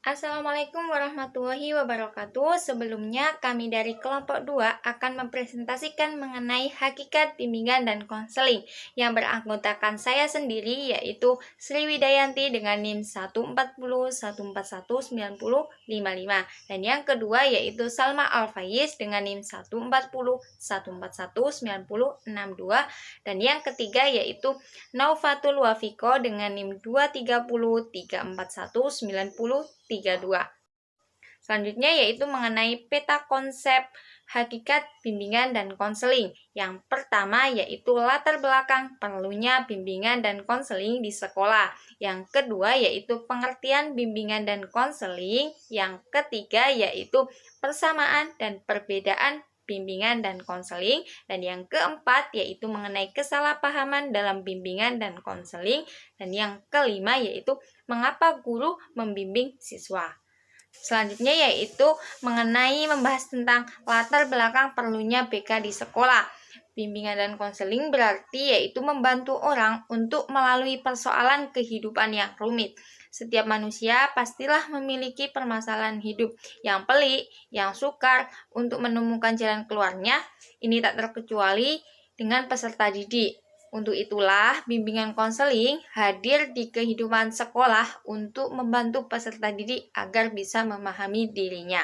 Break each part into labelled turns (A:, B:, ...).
A: Assalamualaikum warahmatullahi wabarakatuh. Sebelumnya kami dari kelompok 2 akan mempresentasikan mengenai hakikat bimbingan dan konseling yang beranggotakan saya sendiri yaitu Sri Widayanti dengan NIM 140141955 dan yang kedua yaitu Salma Al-Faiz dengan NIM 140141962 dan yang ketiga yaitu Naufatul Wafiko dengan NIM 230341932. Selanjutnya yaitu mengenai peta konsep hakikat bimbingan dan konseling. Yang pertama yaitu latar belakang perlunya bimbingan dan konseling di sekolah. Yang kedua yaitu pengertian bimbingan dan konseling. Yang ketiga yaitu persamaan dan perbedaan bimbingan dan konseling. Dan yang keempat yaitu mengenai kesalahpahaman dalam bimbingan dan konseling. Dan yang kelima yaitu mengapa guru membimbing siswa. Selanjutnya yaitu mengenai membahas tentang latar belakang perlunya BK di sekolah. Bimbingan dan konseling berarti yaitu membantu orang untuk melalui persoalan kehidupan yang rumit. Setiap manusia pastilah memiliki permasalahan hidup yang pelik, yang sukar untuk menemukan jalan keluarnya. Ini tak terkecuali dengan peserta didik. Untuk itulah, bimbingan konseling hadir di kehidupan sekolah untuk membantu peserta didik agar bisa memahami dirinya.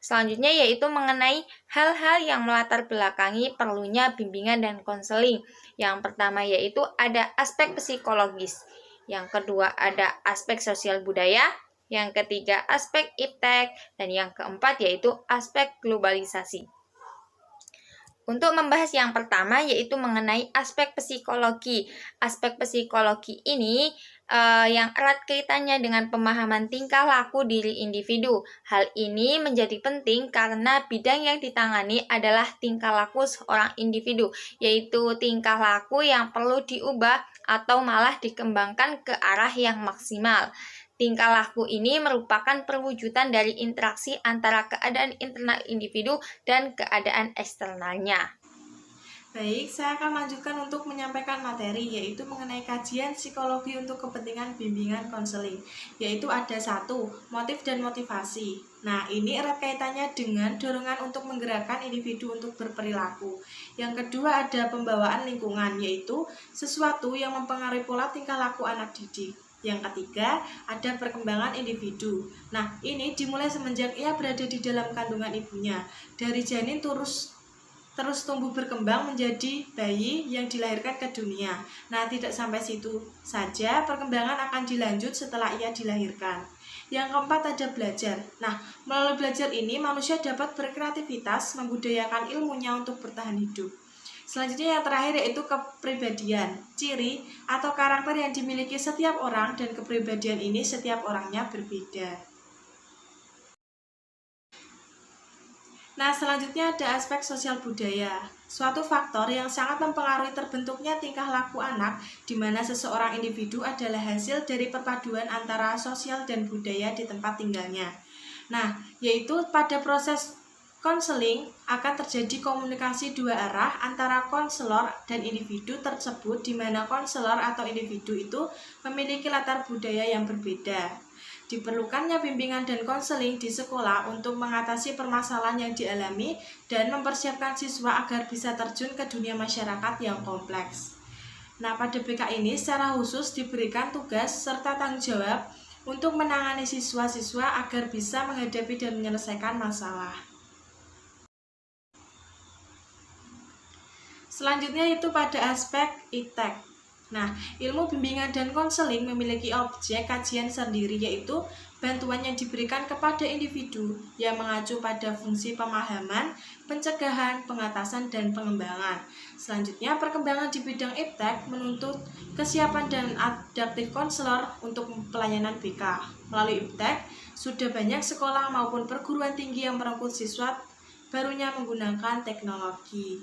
A: Selanjutnya yaitu mengenai hal-hal yang melatar belakangi perlunya bimbingan dan konseling. Yang pertama yaitu ada aspek psikologis. Yang kedua ada aspek sosial budaya. Yang ketiga aspek iptek. Dan yang keempat yaitu aspek globalisasi. Untuk membahas yang pertama yaitu mengenai aspek psikologi. Aspek psikologi ini yang erat kaitannya dengan pemahaman tingkah laku diri individu. Hal ini menjadi penting karena bidang yang ditangani adalah tingkah laku seorang individu, yaitu tingkah laku yang perlu diubah atau malah dikembangkan ke arah yang maksimal. Tingkah laku ini merupakan perwujudan dari interaksi antara keadaan internal individu dan keadaan eksternalnya.
B: Baik, saya akan lanjutkan untuk menyampaikan materi, yaitu mengenai kajian psikologi untuk kepentingan bimbingan konseling, yaitu ada 1, motif dan motivasi. Nah, ini erat kaitannya dengan dorongan untuk menggerakkan individu untuk berperilaku. Yang kedua ada pembawaan lingkungan, yaitu sesuatu yang mempengaruhi pola tingkah laku anak didik. Yang ketiga, ada perkembangan individu. Nah, ini dimulai semenjak ia berada di dalam kandungan ibunya. Dari janin terus tumbuh berkembang menjadi bayi yang dilahirkan ke dunia. Nah, tidak sampai situ saja, perkembangan akan dilanjut setelah ia dilahirkan. Yang keempat ada belajar. Nah, melalui belajar ini manusia dapat berkreativitas, membudayakan ilmunya untuk bertahan hidup. Selanjutnya yang terakhir yaitu kepribadian, ciri atau karakter yang dimiliki setiap orang, dan kepribadian ini setiap orangnya berbeda. Nah, selanjutnya ada aspek sosial budaya. Suatu faktor yang sangat mempengaruhi terbentuknya tingkah laku anak, di mana seseorang individu adalah hasil dari perpaduan antara sosial dan budaya di tempat tinggalnya. Nah, yaitu pada proses konseling akan terjadi komunikasi dua arah antara konselor dan individu tersebut, di mana konselor atau individu itu memiliki latar budaya yang berbeda. Diperlukannya bimbingan dan konseling di sekolah untuk mengatasi permasalahan yang dialami dan mempersiapkan siswa agar bisa terjun ke dunia masyarakat yang kompleks. Nah, pada BK ini secara khusus diberikan tugas serta tanggung jawab untuk menangani siswa-siswa agar bisa menghadapi dan menyelesaikan masalah. Selanjutnya itu pada aspek iptek. Nah, ilmu bimbingan dan konseling memiliki objek kajian sendiri, yaitu bantuan yang diberikan kepada individu yang mengacu pada fungsi pemahaman, pencegahan, pengatasan, dan pengembangan. Selanjutnya, perkembangan di bidang iptek menuntut kesiapan dan adaptif konselor untuk pelayanan BK. Melalui iptek, sudah banyak sekolah maupun perguruan tinggi yang merekrut siswa barunya menggunakan teknologi.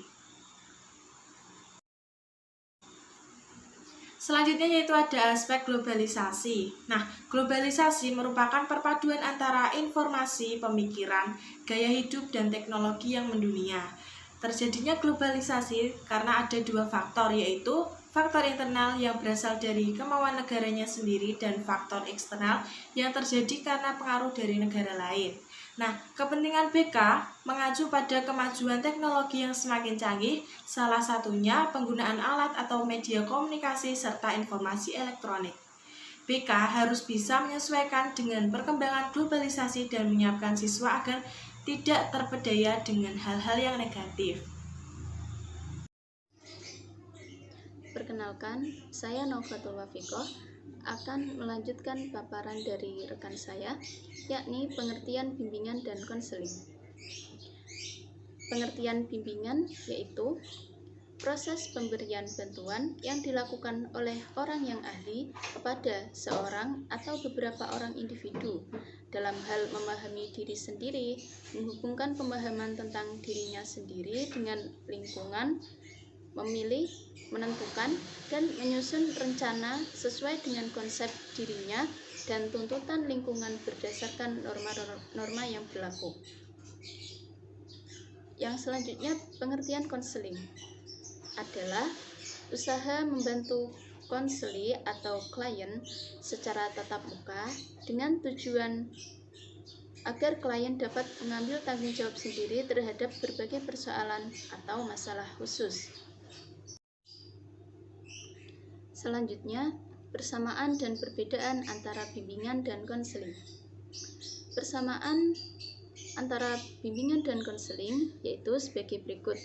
B: Selanjutnya yaitu ada aspek globalisasi. Nah, globalisasi merupakan perpaduan antara informasi, pemikiran, gaya hidup, dan teknologi yang mendunia. Terjadinya globalisasi karena ada dua faktor, yaitu faktor internal yang berasal dari kemauan negaranya sendiri, dan faktor eksternal yang terjadi karena pengaruh dari negara lain. Nah, kepentingan BK mengacu pada kemajuan teknologi yang semakin canggih, salah satunya penggunaan alat atau media komunikasi serta informasi elektronik. BK harus bisa menyesuaikan dengan perkembangan globalisasi dan menyiapkan siswa agar tidak terpedaya dengan hal-hal yang negatif.
C: Perkenalkan, saya Naufatul Wafikoh akan melanjutkan paparan dari rekan saya, yakni pengertian bimbingan dan konseling. Pengertian bimbingan yaitu proses pemberian bantuan yang dilakukan oleh orang yang ahli kepada seorang atau beberapa orang individu dalam hal memahami diri sendiri, menghubungkan pemahaman tentang dirinya sendiri dengan lingkungan, memilih, menentukan, dan menyusun rencana sesuai dengan konsep dirinya dan tuntutan lingkungan berdasarkan norma-norma yang berlaku. Yang selanjutnya, pengertian konseling adalah usaha membantu konseli atau klien secara tatap muka dengan tujuan agar klien dapat mengambil tanggung jawab sendiri terhadap berbagai persoalan atau masalah khusus. Selanjutnya, persamaan dan perbedaan antara bimbingan dan konseling. Persamaan antara bimbingan dan konseling yaitu sebagai berikut.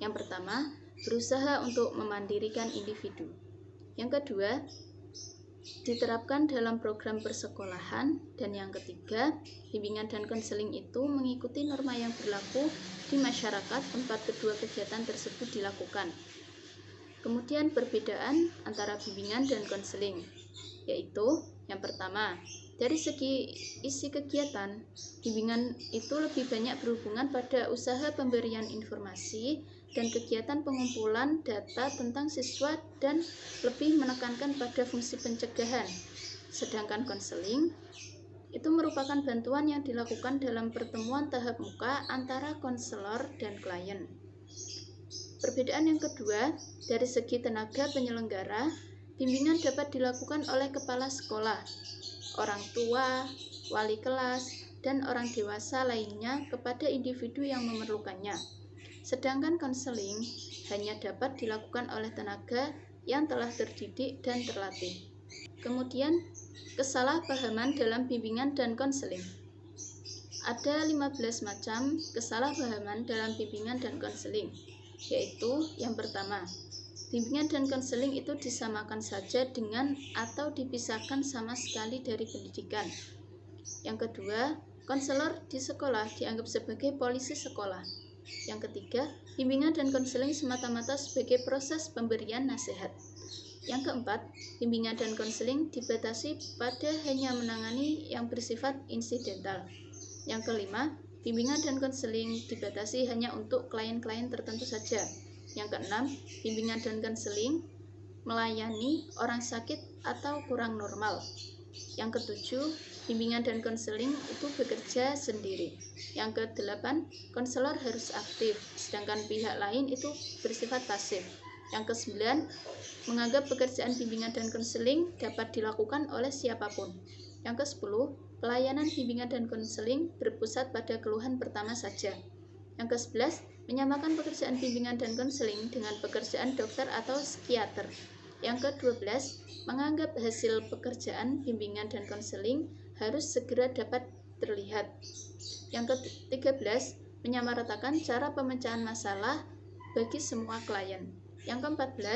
C: Yang pertama, berusaha untuk memandirikan individu. Yang kedua, diterapkan dalam program persekolahan. Dan yang ketiga, bimbingan dan konseling itu mengikuti norma yang berlaku di masyarakat tempat kedua kegiatan tersebut dilakukan. Kemudian perbedaan antara bimbingan dan konseling, yaitu yang pertama, dari segi isi kegiatan, bimbingan itu lebih banyak berhubungan pada usaha pemberian informasi dan kegiatan pengumpulan data tentang siswa dan lebih menekankan pada fungsi pencegahan. Sedangkan konseling itu merupakan bantuan yang dilakukan dalam pertemuan tahap muka antara konselor dan klien. Perbedaan yang kedua, dari segi tenaga penyelenggara, bimbingan dapat dilakukan oleh kepala sekolah, orang tua, wali kelas, dan orang dewasa lainnya kepada individu yang memerlukannya. Sedangkan konseling hanya dapat dilakukan oleh tenaga yang telah terdidik dan terlatih. Kemudian, kesalahpahaman dalam bimbingan dan konseling. Ada 15 macam kesalahpahaman dalam bimbingan dan konseling, yaitu yang pertama, bimbingan dan konseling itu disamakan saja dengan atau dipisahkan sama sekali dari pendidikan. Yang kedua, konselor di sekolah dianggap sebagai polisi sekolah. Yang ketiga, bimbingan dan konseling semata-mata sebagai proses pemberian nasihat. Yang keempat, bimbingan dan konseling dibatasi pada hanya menangani yang bersifat insidental. Yang kelima, bimbingan dan konseling dibatasi hanya untuk klien-klien tertentu saja. Yang keenam, bimbingan dan konseling melayani orang sakit atau kurang normal. Yang ketujuh, bimbingan dan konseling itu bekerja sendiri. Yang kedelapan, konselor harus aktif, sedangkan pihak lain itu bersifat pasif. Yang kesembilan, menganggap pekerjaan bimbingan dan konseling dapat dilakukan oleh siapapun. Yang kesepuluh, pelayanan bimbingan dan konseling berpusat pada keluhan pertama saja. Yang ke-11, menyamakan pekerjaan bimbingan dan konseling dengan pekerjaan dokter atau psikiater. Yang ke-12, menganggap hasil pekerjaan bimbingan dan konseling harus segera dapat terlihat. Yang ke-13, menyamaratakan cara pemecahan masalah bagi semua klien. Yang ke-14,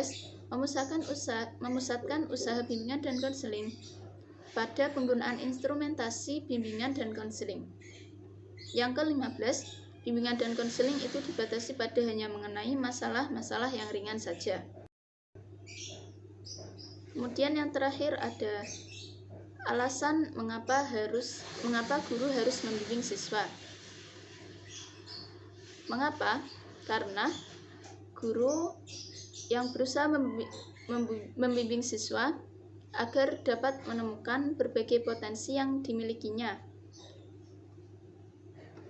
C: memusatkan usaha bimbingan dan konseling pada penggunaan instrumentasi bimbingan dan konseling. Yang ke-15, bimbingan dan konseling itu dibatasi pada hanya mengenai masalah-masalah yang ringan saja. Kemudian yang terakhir ada alasan mengapa guru harus membimbing siswa. Mengapa? Karena guru yang berusaha membimbing siswa agar dapat menemukan berbagai potensi yang dimilikinya.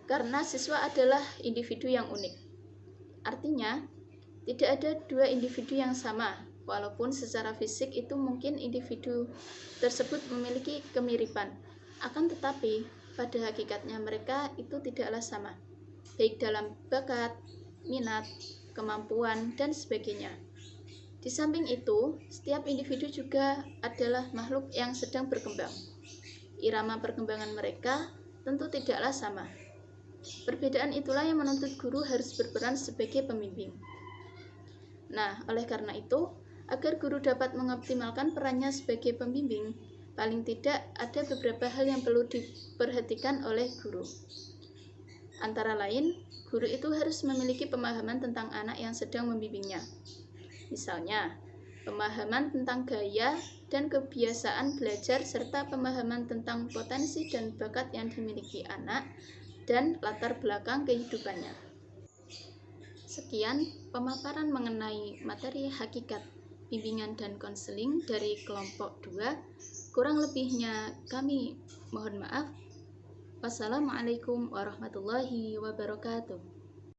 C: Karena siswa adalah individu yang unik. Artinya, tidak ada dua individu yang sama, Walaupun secara fisik itu mungkin individu tersebut memiliki kemiripan, akan tetapi pada hakikatnya mereka itu tidaklah sama, baik dalam bakat, minat, kemampuan, dan sebagainya. Di samping itu, setiap individu juga adalah makhluk yang sedang berkembang. Irama perkembangan mereka tentu tidaklah sama. Perbedaan itulah yang menuntut guru harus berperan sebagai pembimbing. Nah, oleh karena itu, agar guru dapat mengoptimalkan perannya sebagai pembimbing, paling tidak ada beberapa hal yang perlu diperhatikan oleh guru. Antara lain, guru itu harus memiliki pemahaman tentang anak yang sedang membimbingnya. Misalnya, pemahaman tentang gaya dan kebiasaan belajar serta pemahaman tentang potensi dan bakat yang dimiliki anak dan latar belakang kehidupannya. Sekian pemaparan mengenai materi hakikat bimbingan dan konseling dari kelompok 2. Kurang lebihnya kami mohon maaf. Wassalamualaikum warahmatullahi wabarakatuh.